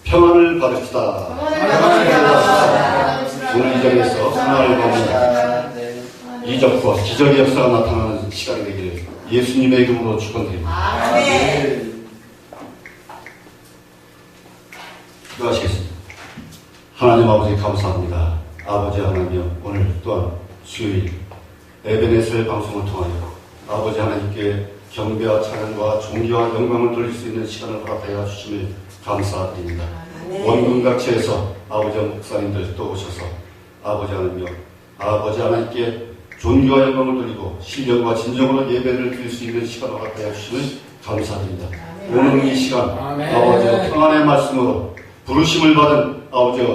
평안을 받읍시다. 오늘 이 자리에서 평안을 받는 이적과 기적의 역사가 나타나는 시간이 되기를 예수님의 이름으로 축원드립니다. 기도하시겠습니다. 하나님 아버지 감사합니다. 아버지 하나님, 오늘 또한 수요일 에베네셀 방송을 통하여 아버지 하나님께 경배와 찬양과 존귀와 영광을 돌릴 수 있는 시간을 허락하여 주심을 감사드립니다. 원군각처에서 아버지 목사님들 또 오셔서 아버지 하나님여, 아버지 하나님께 존귀와 영광을 돌리고 신령과 진정으로 예배를 드릴 수 있는 시간을 허락하여 주심을 감사드립니다. 오늘 이 시간 아버지 평안의 말씀으로 부르심을 받은 아버지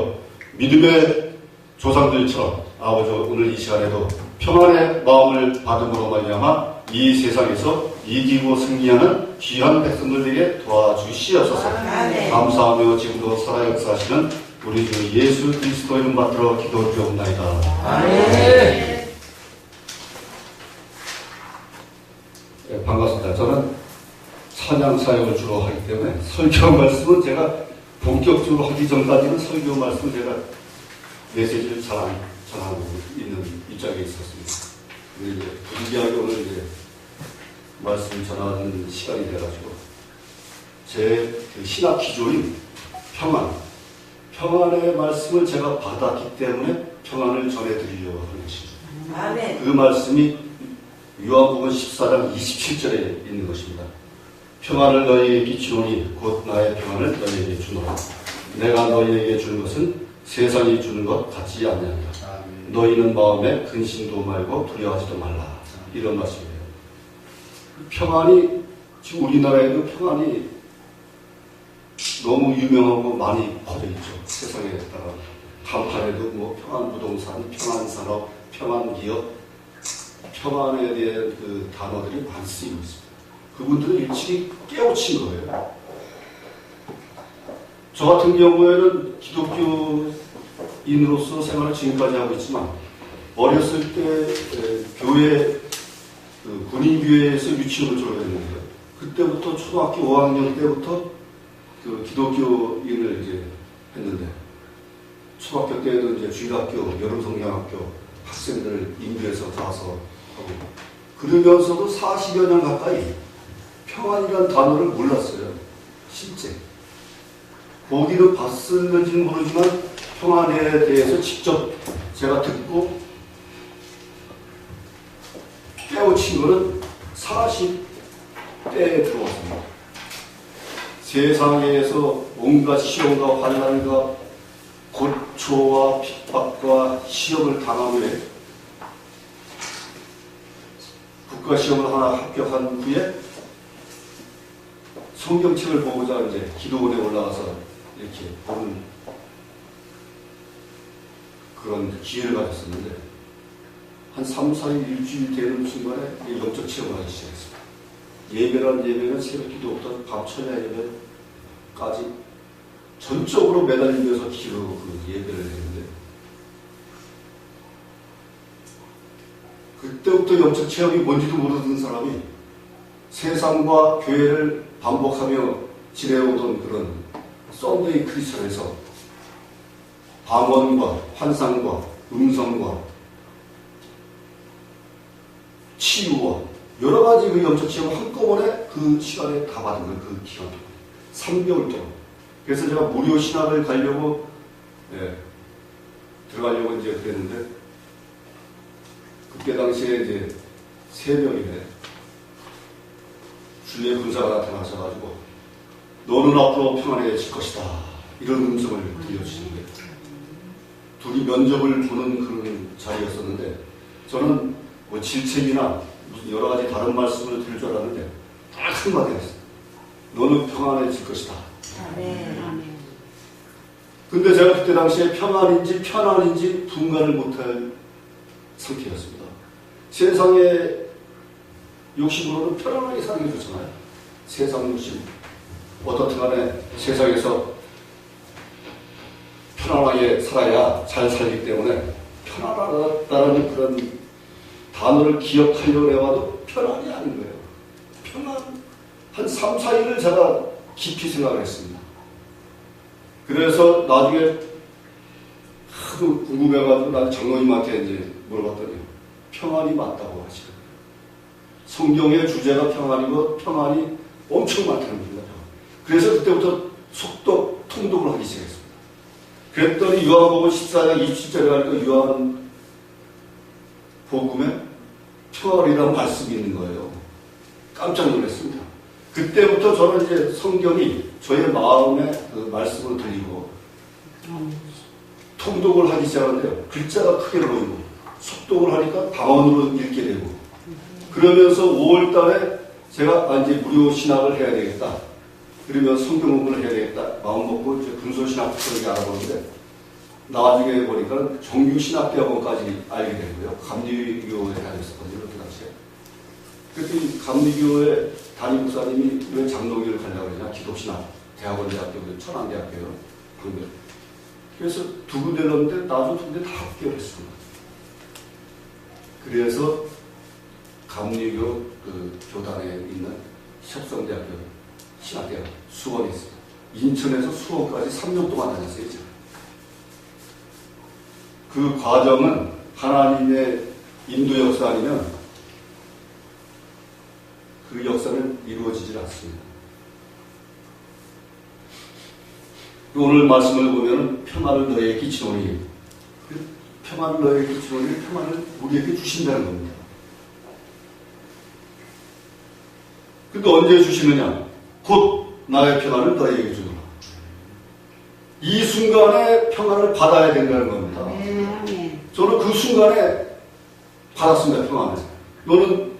믿음의 조상들처럼 아버지 오늘 이 시간에도 평안의 마음을 받음으로 말미암아 이 세상에서 이기고 승리하는 귀한 백성들에게 도와주시옵소서. 감사하며 지금도 살아 역사하시는 우리 주 예수 그리스도 이름 받들어 기도드리옵나이다. 네, 반갑습니다. 저는 찬양 사역을 주로 하기 때문에 설교 말씀은 제가 본격적으로 하기 전까지는 설교 말씀을 제가 메시지를 잘 안 전하고 있는 입장에 있었습니다. 근데 이제 부득이하게 오늘 이제 말씀 전하는 시간이 돼가지고 제 그 신학 기조인 평안의 말씀을 제가 받았기 때문에 평안을 전해드리려고 하는 것입니다. 그 말씀이 요한복음 14장 27절에 있는 것입니다. 평안을 너희에게 끼치노니 곧 나의 평안을 너희에게 주노라. 내가 너희에게 주는 것은 세상이 주는 것 같지 않느니라. 너희는 마음에 근심도 말고 두려워하지도 말라. 이런 말씀이에요. 평안이 지금 우리나라에도 평안이 너무 유명하고 많이 퍼져 있죠. 세상에 따라 간판에도 뭐 평안부동산, 평안산업, 평안기업, 평안에 대한 그 단어들이 많이 쓰이고 있습니다. 그분들은 일찍이 깨우친 거예요. 저 같은 경우에는 기독교인으로서 생활을 지금까지 하고 있지만 어렸을 때 교회 군인교회에서 유치원을 졸업했는데 그때부터 초등학교 5학년 때부터 그 기독교인을 이제 했는데 초등학교 때에도 이제 주일학교, 여름성경학교 학생들 인교해서 가서 하고 그러면서도 40여 년 가까이 평안이라는 단어를 몰랐어요. 실제 보기는 봤을는지는 모르지만 평안에 대해서 직접 제가 듣고 깨우친 거는 40대에 들어왔습니다. 세상에서 온갖 시험과 환난과 고초와 핍박과 시험을 당한 후에 국가시험을 하나 합격한 후에 성경책을 보고자 이제 기도원에 올라가서 이렇게 보는 그런 기회를 가졌었는데 한 3, 4일, 일주일 되는 순간에 영적 체험을 하기 시작했습니다. 예배란 예배는 새벽 기도부터 밤 천야 예배까지 전적으로 매달리면서 기도하고 그 예배를 했는데 그때부터 영적 체험이 뭔지도 모르던 사람이 세상과 교회를 반복하며 지내오던 그런 썬데이 크리스천에서 방언과 환상과 음성과 치유와 여러 가지 그 영적 체험을 한꺼번에 그 시간에 다 받은 거예요. 그 기간 동안 3개월 동안. 그래서 제가 무료 신학을 가려고 들어가려고 이제 그랬는데 그때 당시에 이제 새벽에 주의 군사가 나타나셔가지고 너는 앞으로 평안해질 것이다 이런 음성을 들려주시는 거예요. 둘이 면접을 보는 그런 자리였었는데 저는 뭐 질책이나 무슨 여러 가지 다른 말씀을 들을 줄 알았는데 딱 한마디 했어요. 너는 평안해질 것이다. 근데 제가 그때 당시에 평안인지 편안인지 분간을 못할 상태였습니다. 세상의 욕심으로는 편안하게 사는 게 좋잖아요. 세상 욕심. 어떻든 간에 세상에서 편안하게 살아야 잘 살기 때문에 편안하다는 그런 단어를 기억하려고 해봐도 편안이 아닌 거예요. 평안. 한 3, 4일을 제가 깊이 생각을 했습니다. 그래서 나중에 하도 궁금해가지고 나는 장로님한테 이제 물어봤더니 평안이 맞다고 하시거든요. 성경의 주제가 평안이고 평안이 엄청 많다는 겁니다. 그래서 그때부터 속독, 통독을 하기 시작했습니다. 그랬더니 요한복음 14장 27절에 가니까 요한복음에 평안이라는 말씀이 있는 거예요. 깜짝 놀랐습니다. 그때부터 저는 이제 성경이 저의 마음에 그 말씀을 들리고 통독을 하기 시작하는데요. 글자가 크게 보이고 속독을 하니까 방언으로 읽게 되고 그러면서 5월 달에 제가 이제 무료 신학을 해야 되겠다. 그러면 성경 공부를 해야 되겠다. 마음 먹고 이제 근소신학부터 이렇게 알아보는데 나중에 보니까 정규신학대학원까지 알게 되고요. 감리교에 다녔었거든요. 그때 당시에. 그랬더니 감리교의 담임 목사님이 왜 장로교를 가려고 그러냐. 기독신학 대학원대학교, 천안대학교요. 그래서 두 군데를 넣었는데 나중 두 군데 다 합격했습니다. 그래서 감리교 그 교단에 있는 협성대학교 신학대학 수원에 있습니다. 인천에서 수원까지 3년 동안 다녔어요. 그 과정은 하나님의 인도 역사 아니면 그 역사는 이루어지질 않습니다. 오늘 말씀을 보면 평안을 너에게 끼치노니 평안을 너에게 끼치노니 평안을 우리에게 주신다는 겁니다. 근데 언제 주시느냐? 곧 나의 평안을 너에게 주노라. 이 순간에 평안을 받아야 된다는 겁니다. 저는 그 순간에 받았습니다. 평안을. 너는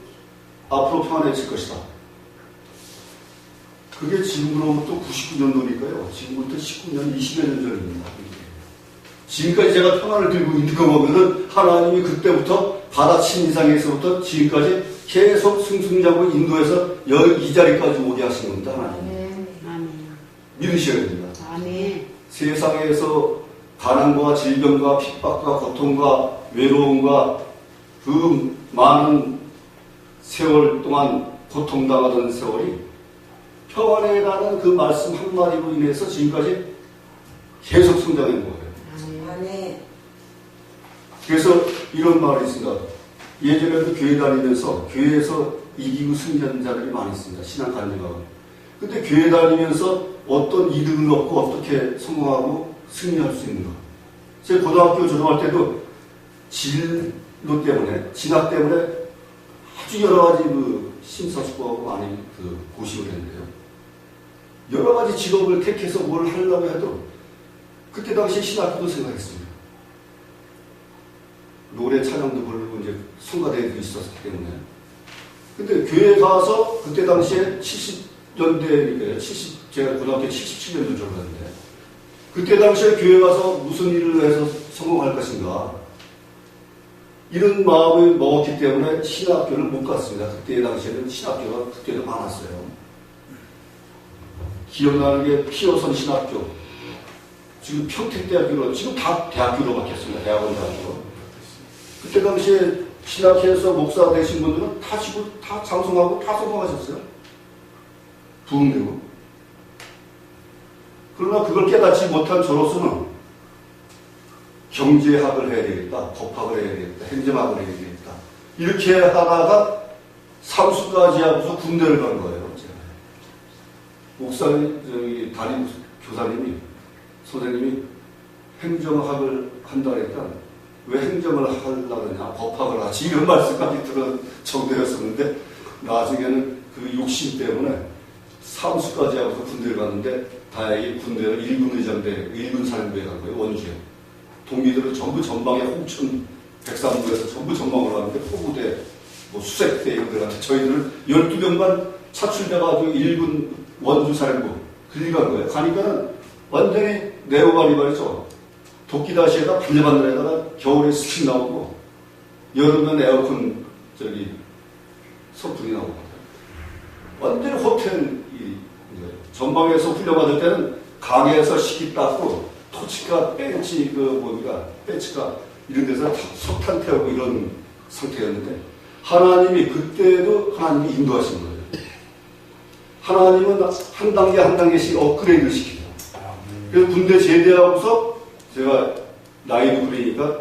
앞으로 평안해질 것이다. 그게 지금으로부터 99년도니까요. 지금부터 19년, 20여 년 전입니다. 지금까지 제가 평안을 들고 있는 거 보면은 하나님이 그때부터 바다친 이상에서부터 지금까지 계속 승승장구 인도에서 이 자리까지 오게 하신 겁니다. 하나님. 믿으셔야 됩니다. 아멘. 세상에서 가난과 질병과 핍박과 고통과 외로움과 그 많은 세월 동안 고통당하던 세월이 평안이라는 그 말씀 한마디로 인해서 지금까지 계속 성장한 거예요. 그래서 이런 말이 있습니다. 예전에도 교회 다니면서 교회에서 이기고 승리하는 자들이 많이 있습니다. 신앙 간증하고. 근데 교회 다니면서 어떤 이득을 얻고 어떻게 성공하고 승리할 수 있는가. 제가 고등학교 졸업할 때도 진로 때문에, 진학 때문에 아주 여러 가지 그 심사숙고하고 많이 그 고심을 했는데요. 여러 가지 직업을 택해서 뭘 하려고 해도 그때 당시에 신학교도 생각했습니다. 노래 찬양도 부르고 이제 성가대도 있었기 때문에. 근데 교회에 가서 그때 당시에 70년대니까요. 제가 고등학교 77년도 졸업했는데 그때 당시에 교회 가서 무슨 일을 해서 성공할 것인가 이런 마음을 먹었기 때문에 신학교를 못 갔습니다. 그때 당시에는 신학교가 그때도 많았어요. 기억나는 게 피어선 신학교, 지금 평택대학교로, 지금 다 대학교로 바뀌었습니다. 대학원 대학교. 그때 당시에 신학회에서 목사 되신 분들은 다 지금 다 장성하고 다 성공하셨어요. 부흥되고. 그러나 그걸 깨닫지 못한 저로서는 경제학을 해야 되겠다, 법학을 해야 되겠다, 행정학을 해야 되겠다. 이렇게 하다가 삼수까지 하고서 군대를 간 거예요. 제가. 목사님, 담임 교사님이, 선생님이 행정학을 한다 그러니까 왜 행정을 하려고 하냐, 법학을 하지, 이런 말씀까지 들은 정도였었는데 나중에는 그 욕심 때문에 삼수까지 하고서 군대를 갔는데 다행히 군대를 1군 의장대, 1군 사령부에 간 거예요. 원주에. 동기들은 전부 전방에 홍천 백삼부에서 전부 전방으로 가는데 포부대, 뭐 수색대 이런 데 갔는데 저희들은 12명만 차출돼가지고 1군 원주 사령부 그리 간 거예요. 가니까는 완전히 네오가리 말이죠. 도끼다시에다 반대반대에다가 겨울에 스킨 나오고 여름엔 에어컨 선풍이 나오고 완전히 호텔이 전방에서 훈련받을 때는 가게에서 식기 닦고 토치카, 벤치, 벤치카 이런 데서 석탄 태우고 이런 상태였는데 하나님이 그때도 하나님이 인도하신 거예요. 하나님은 한 단계 한 단계씩 업그레이드를 시킵니다. 그래서 군대 제대하고서 제가 나이도 그러니까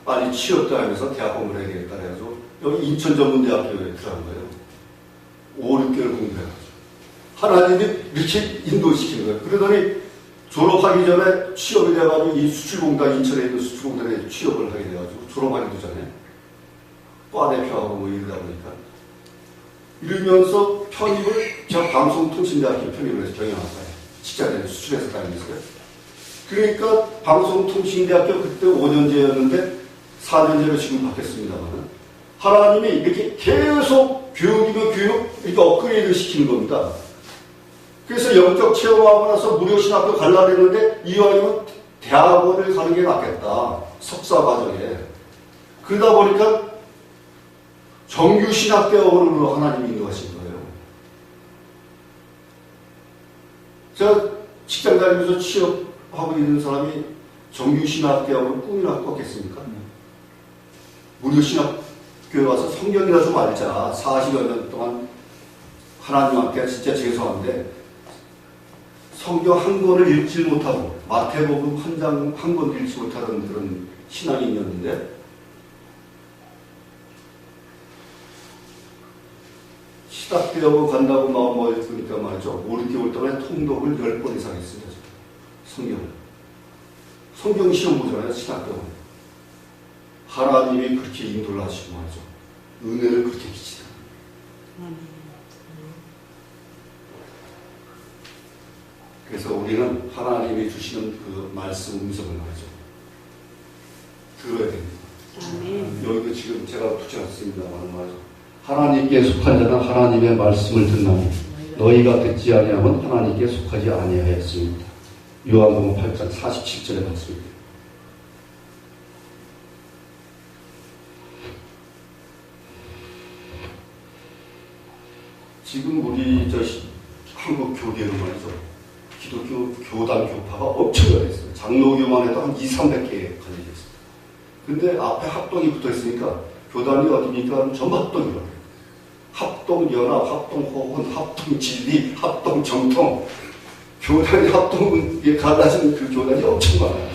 빨리 취업도 하면서 대학 공부를 해야 되겠다 그래가지고 여기 인천전문대학교에 들어간 거예요. 5, 6개월 공부해가지고. 하나님이 이렇게 인도시키는 거예요. 그러더니 졸업하기 전에 취업이 돼가지고 이 수출공단, 인천에 있는 수출공단에 취업을 하게 돼가지고 졸업하기도 전에 과대표하고 뭐 이러다 보니까 이러면서 편입을 제가 방송통신대학교 편입을 해서 경영학과에 직장에 수출해서 다녔어요. 그러니까 방송통신대학교 그때 5년제였는데 4년제로 지금 바뀌었습니다만 하나님이 이렇게 계속 교육이면 교육 이렇게 업그레이드 시키는 겁니다. 그래서 영적 체험하고 나서 무료신학교 가려고 했는데 이왕이면 대학원을 가는 게 낫겠다. 석사 과정에. 그러다 보니까 정규신학대학원으로 하나님이 인도하신 거예요. 제가 직장 다니면서 취업하고 있는 사람이 정규신학대학원 꿈이나 꿨겠습니까? 무료신학교에 와서 성경이나 좀 알자. 40여 년 동안 하나님한테 진짜 죄송한데 성경 한 권을 읽지 못하고 마태복음 한 권도 읽지 못하던 그런 신앙인이었는데 시닥대학원 간다고 마음먹으니까 말이죠. 5, 6개월 동안 통독을 10번 이상 했습니다. 성경을. 성경 시험 보잖아요. 시닥대학원. 하나님이 그렇게 인도를 하시고 말이죠. 은혜를 그렇게 끼치다. 그래서 우리는 하나님이 주시는 그 말씀 음성을 말이죠. 들어야 됩니다. 여기도 지금 제가 붙여놨습니다만 말이죠. 하나님께 속한 자는 하나님의 말씀을 듣나니 너희가 듣지 아니하면 하나님께 속하지 아니하였습니다. 요한복음 8장 47절의 말씀입니다. 지금 우리 한국 교계로 말이죠. 기독교 교단 교파가 엄청 열렸어요. 장로교만 해도 한 200~300개 걸려져 있습니다. 근데 앞에 합동이 붙어 있으니까 교단이 어디입니까? 전부 합동이라고 해요. 합동연합, 합동호흡, 합동진리, 합동정통. 교단이 합동에 갈라지는 그 교단이 엄청 많아요.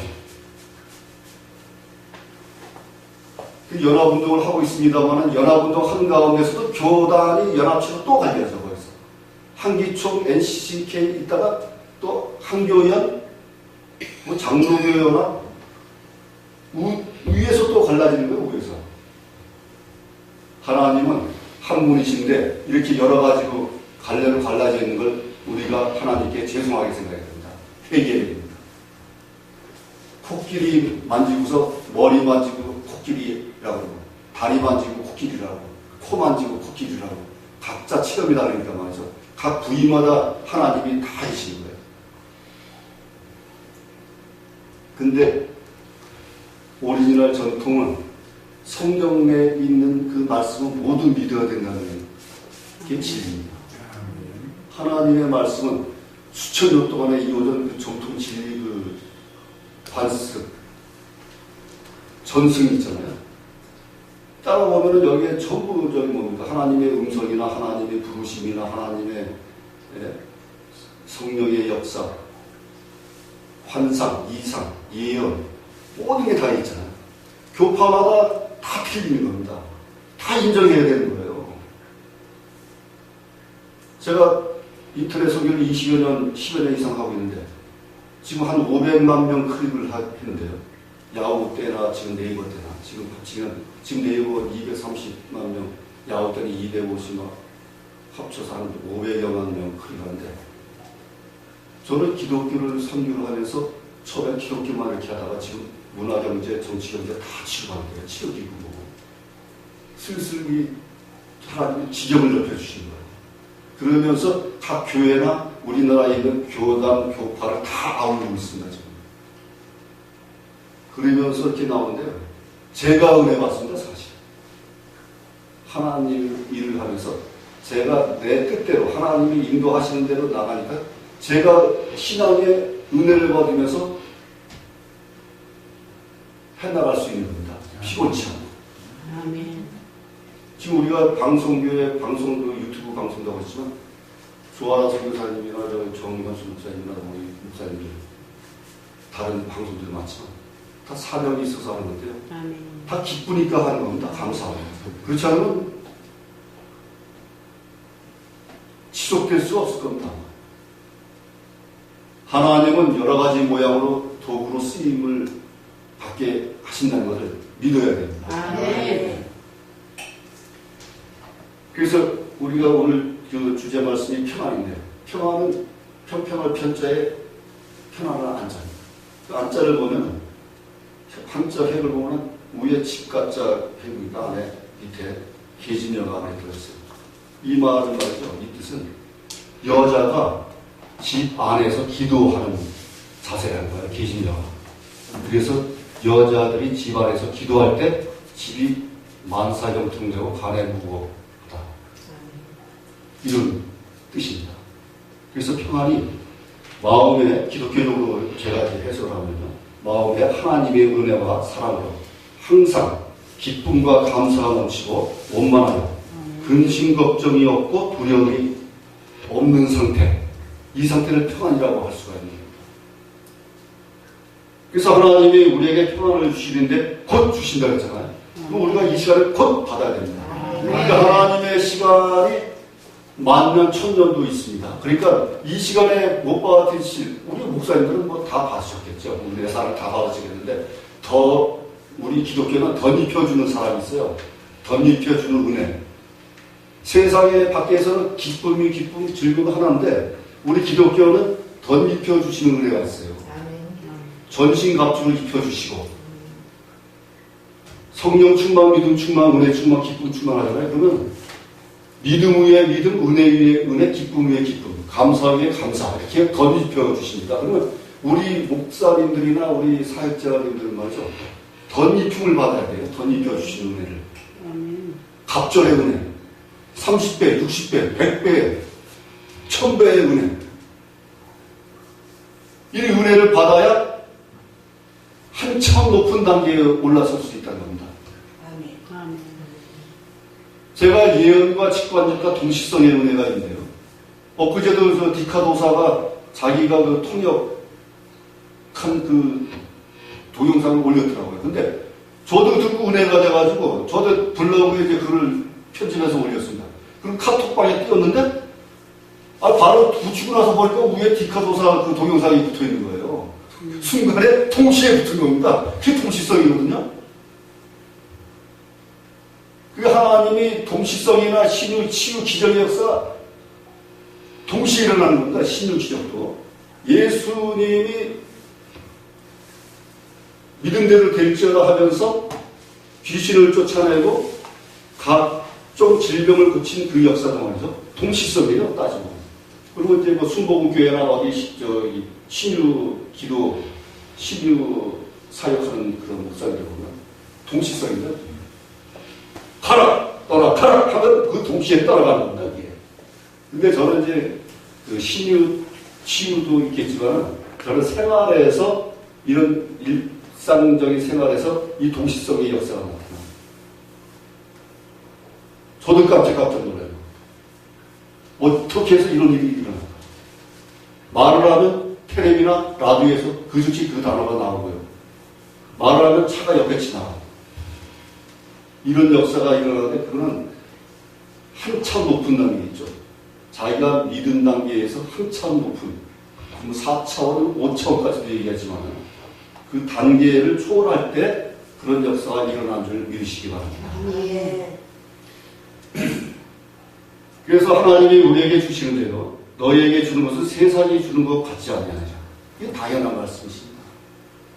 그 연합운동을 하고 있습니다만 연합운동 한가운데서도 교단이 연합체로 또 갈려져 버렸어. 한기총, NCK 있다가 또 한교연, 뭐 장로교연합 위에서 또 갈라지는 거예요. 위에서. 하나님은 한 분이신데 이렇게 여러 가지로 갈라져 있는 걸 우리가 하나님께 죄송하게 생각해야 됩니다. 회개해야 됩니다. 코끼리 만지고서 머리 만지고 코끼리라고, 다리 만지고 코끼리라고, 코 만지고 코끼리라고 각자 체험이 다르니까 말이죠. 각 부위마다 하나님이 다 계시는 거예요. 근데 오리지널 전통은 성경에 있는 그 말씀을 모두 믿어야 된다는 게 진리입니다. 하나님의 말씀은 수천 년 동안에 이어진 그 정통 진리 그 관습, 전승이 있잖아요. 따라보면은 여기에 전부 저기 뭡니까? 하나님의 음성이나 하나님의 부르심이나 하나님의 성령의 역사, 환상, 이상, 예언 모든 게 다 있잖아요. 교파마다 다 틀리는 겁니다. 다 인정해야 되는 거예요. 제가 인터넷 설교를 20여 년, 10여 년 이상 하고 있는데 지금 한 500만 명 클릭을 했는데요. 야후 때나 지금 네이버 때나 지금 합치면 지금 네이버 230만 명, 야후 때는 250만 합쳐서 한 500여만 명 클릭하는데 저는 기독교를 선교를 하면서 처음에 기독교만 이렇게 하다가 지금 문화경제, 정치경제 다 치료하는 거예요. 치료기구 보고. 슬슬 이 하나님이 지경을 넓혀주시는 거예요. 그러면서 각 교회나 우리나라에 있는 교단, 교파를 다 아우르고 있습니다. 지금. 그러면서 이렇게 나오는데요. 제가 은혜 받습니다. 사실. 하나님 일을 하면서 제가 내 뜻대로 하나님이 인도하시는 대로 나가니까 제가 신앙의 은혜를 받으면서 해나갈 수 있는 겁니다. 피곤치 않고. 아멘. 지금 우리가 방송교회, 유튜브 방송도 하고 있지만 조아라 선교사님이나 정현수 목사님이나 우리 목사님들 다른 방송들 많지만 다 사명이 있어서 하는 건데요. 아멘. 다 기쁘니까 하는 겁니다. 감사하고. 그렇지 않으면 지속될 수 없을 겁니다. 하나님은 여러 가지 모양으로 도구로 쓰임을 받게 하신다는 것을 믿어야 됩니다. 아멘. 그래서 우리가 오늘 그 주제 말씀이 평안인데요. 평안은 평평할 편자에 편안한 안자입니다. 그 안자를 보면 한자 획을 보면 위에 집가자 획입니다. 안에 밑에 계진여가 안에 들어있어요. 이 말은 말이죠. 이 뜻은 여자가 집 안에서 기도하는 자세라는 거예요. 계진여가. 그래서 여자들이 집 안에서 기도할 때 집이 만사형통되고 간에 무고하다. 이런 뜻입니다. 그래서 평안이 마음에 기독교적으로 제가 이제 해석을 하면요. 마음에 하나님의 은혜와 사랑으로 항상 기쁨과 감사가 넘치고 원만하여 근심 걱정이 없고 두려움이 없는 상태. 이 상태를 평안이라고 할 수가 있는 겁니다. 그래서 하나님이 우리에게 평안을 주시는데 곧 주신다고 했잖아요. 그럼 우리가 이 시간을 곧 받아야 됩니다. 그러니까 하나님의 시간이 만년 천년도 있습니다. 그러니까 이 시간에 못 받으실 우리 목사님들은 뭐 다 받으셨겠죠. 우리의 사람 다 받으시겠는데 더 우리 기독교는 덧입혀주는 사람이 있어요. 덧입혀주는 은혜. 세상에 밖에서는 기쁨이 즐거움 하나인데 우리 기독교는 덧입혀주시는 은혜가 있어요. 전신갑주를 입혀주시고 성령 충만, 믿음 충만, 은혜 충만, 기쁨 충만 하잖아요. 그러면 믿음 위에 믿음, 은혜 위에 은혜, 기쁨 위에 기쁨, 감사 위에 감사 이렇게 덧입혀주십니다. 그러면 우리 목사님들이나 우리 사역자님들 말이죠. 덧입힘을 받아야 돼요. 덧입혀주시는 은혜를. 갑절의 은혜. 30배, 60배, 100배, 1000배의 은혜. 이 은혜를 받아야 한참 높은 단계에 올라설 수 있다는 겁니다. 아멘. 제가 예언과 직관적과 동시성의 은혜가 있는데요. 엊그제도 저 디카도사가 자기가 그 통역한 그 동영상을 올렸더라고요. 근데 저도 듣고 은혜가 돼가지고 저도 블로그에 이제 글을 편집해서 올렸습니다. 그럼 카톡방에 띄웠는데 바로 붙이고 나서 보니까 위에 디카도사 그 동영상이 붙어 있는 거예요. 순간에 동시에 붙은 겁니다. 그게 동시성이거든요. 그 하나님이 동시성이나 신유, 치유, 기적의 역사가 동시에 일어나는 겁니다. 신유, 기적도. 예수님이 믿음대로 될지어다 하면서 귀신을 쫓아내고 각종 질병을 고친 그 역사도 말이죠. 동시성이에요, 따지고. 그리고 이제 뭐 순복음교회나 어디 신유 기도, 신유 사역하는 그런 목사님들 보면 동시성입니다. 가라! 떠나! 가라! 하면 그 동시에 따라가는 겁니다, 이게. 근데 저는 이제 그 신유, 치유도 있겠지만 저는 생활에서 이런 일상적인 생활에서 이 동시성의 역사가 나타납니다. 저도 깜짝 놀라요. 어떻게 해서 이런 일이 일어날까? 말을 하면 텔레비나 라디오에서 그 즉시 그 단어가 나오고요. 말을 하면 차가 옆에 지나가고. 이런 역사가 일어나는데 그거는 한참 높은 단계겠죠. 자기가 믿은 단계에서 한참 높은 4차원, 5차원까지도 얘기하지만 그 단계를 초월할 때 그런 역사가 일어난 줄 믿으시기 바랍니다. 예. 그래서 하나님이 우리에게 주시는데요. 너희에게 주는 것은 세상이 주는 것 같지 아니하느냐. 이게 당연한 말씀이십니다.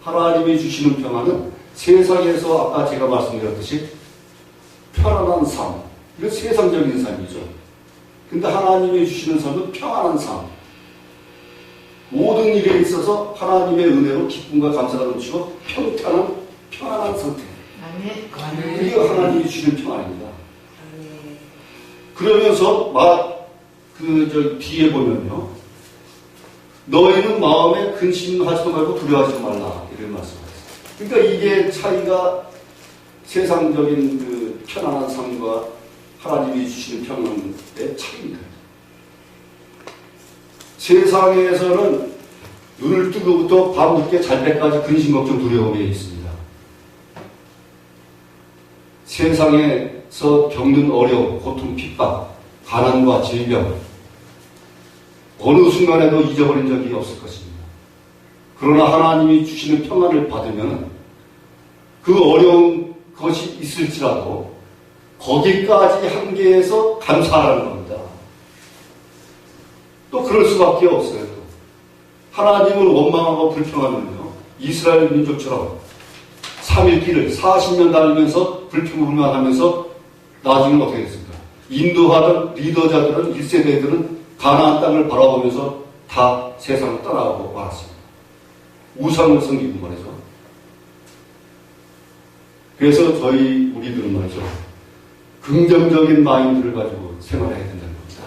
하나님이 주시는 평안은 세상에서 아까 제가 말씀드렸듯이 편안한 삶. 이건 세상적인 삶이죠. 근데 하나님이 주시는 삶은 평안한 삶. 모든 일에 있어서 하나님의 은혜로 기쁨과 감사가 넘치고 편안한 상태. 그게 하나님이 주시는 평안입니다. 그러면서 뒤에 보면요. 너희는 마음에 근심하지도 말고 두려워하지 말라. 이런 말씀을 했어요. 그러니까 이게 차이가 세상적인 그 편안한 삶과 하나님이 주시는 평안의 차이입니다. 세상에서는 눈을 뜨고부터 밤늦게 잘 때까지 근심, 걱정, 두려움에 있습니다. 세상에서 겪는 어려움, 고통, 핍박, 가난과 질병, 어느 순간에도 잊어버린 적이 없을 것입니다. 그러나 하나님이 주시는 평안을 받으면 그 어려운 것이 있을지라도 거기까지 한계에서 감사하라는 겁니다. 또 그럴 수밖에 없어요. 또. 하나님을 원망하고 불평하면요, 이스라엘 민족처럼 3일길을 40년 달리면서 불평불만하면서 나중에 어떻게 됐습니까? 인도하던 리더자들은 1세대들은 가나안 땅을 바라보면서 다 세상을 떠나가고 말았습니다. 우상을 섬기고 말이죠. 그래서 우리들은 말이죠, 긍정적인 마인드를 가지고 생활해야 된다는 겁니다.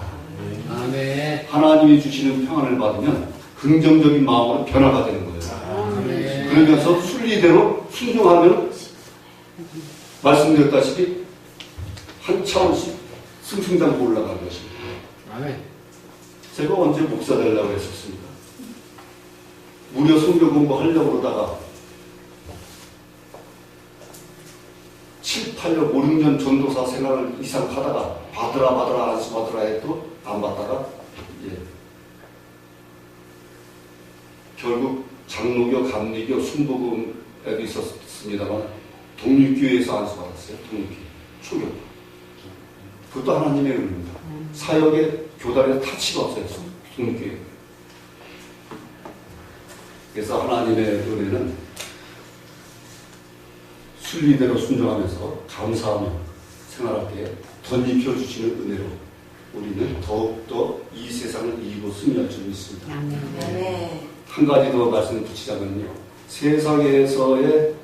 아멘. 하나님이 주시는 평안을 받으면 긍정적인 마음으로 변화가 되는 거예요. 아멘. 그러면서 순리대로 순종하면 말씀드렸다시피 한 차원씩 승승장구 올라가는 것입니다. 아멘. 제가 언제 목사 되려고 했었습니까? 무려 성경 공부하려고 그러다가 7, 8년, 5, 6년 전도사 생활을 이상 하다가 받으라 안수받으라 해도 안 받다가 결국 장로교, 감리교, 순복음에도 있었습니다만 독립교회에서 안수받았어요. 독립교회. 초교. 그것도 하나님의 은혜입니다. 사역에 교단에 타치가 없어요. 독립교회. 그래서 하나님의 은혜는 순리대로 순종하면서 감사하며 생활할 때 덧입혀 주시는 은혜로 우리는 더욱더 이 세상을 이기고 승리할 줄 믿습니다. 네. 한 가지 더 말씀을 붙이자면요, 세상에서의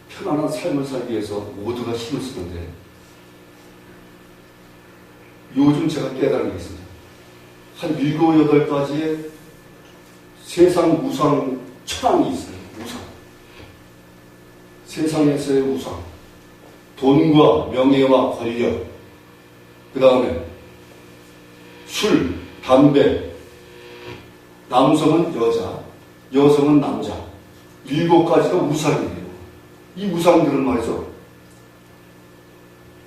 편안한 삶을 살기 위해서 모두가 힘을 쓰는데 요즘 제가 깨달은 게 있습니다. 한 7, 8가지의 세상 우상 천왕이 있어요. 우상. 세상에서의 우상. 돈과 명예와 권력, 그 다음에 술, 담배, 남성은 여자, 여성은 남자. 7가지가 우상이에요. 이 우상들은 말이죠,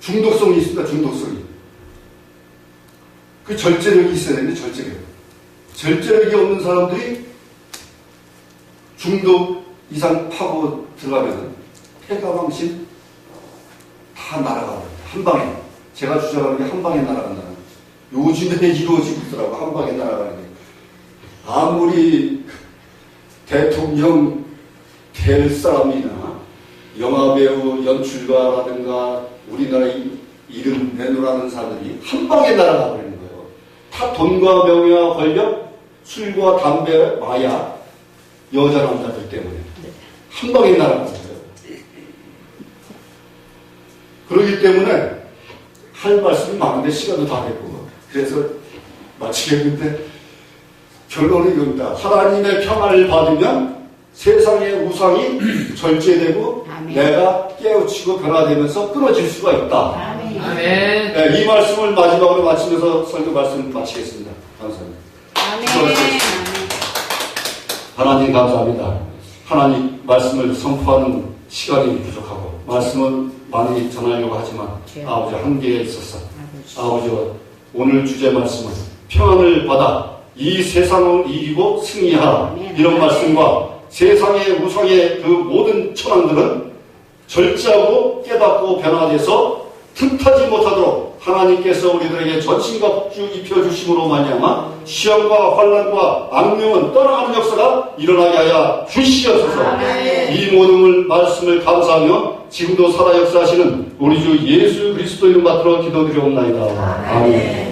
중독성이 있습니다. 중독성이. 그 절제력이 있어야 되는데 절제력이 없는 사람들이 중독 이상 파고 들어가면 폐가망신 다 날아가요. 한 방에. 제가 주장하는 게 한 방에 날아간다는 거죠. 요즘에 이루어지고 있더라고. 한 방에 날아가는 게. 아무리 대통령 될 사람이나 영화배우, 연출가라든가 우리나라에 이름 내놓으라는 사람들이 한 방에 날아가 버리는 거예요. 다 돈과 명예와 권력, 술과 담배, 마약, 여자 남자들 때문에 한 방에 날아가는 거예요. 그렇기 때문에 할 말씀이 많은데 시간도 다 됐고, 그래서 마치겠는데 결론은 이겁니다. 하나님의 평안을 받으면 세상의 우상이 절제되고 아멘. 내가 깨우치고 변화되면서 끊어질 수가 있다. 아멘. 아멘. 네, 이 말씀을 마지막으로 마치면서 설교 말씀 마치겠습니다. 감사합니다. 아멘. 하나님 감사합니다. 하나님 말씀을 선포하는 시간이 부족하고 말씀은 많이 전하려고 하지만 아버지 한계에 있어서 아버지와 오늘 주제 말씀은 평안을 받아 이 세상을 이기고 승리하라, 이런 말씀과 세상의 우상의 그 모든 천왕들은 절제하고 깨닫고 변화돼서 틈타지 못하도록 하나님께서 우리들에게 전신갑주 입혀주심으로 말미암아 시험과 환난과 악명은 떠나가는 역사가 일어나게 하여 주시옵소서. 이 모든 말씀을 감사하며 지금도 살아 역사하시는 우리 주 예수 그리스도 이름 받들어 기도드리옵나이다. 아멘.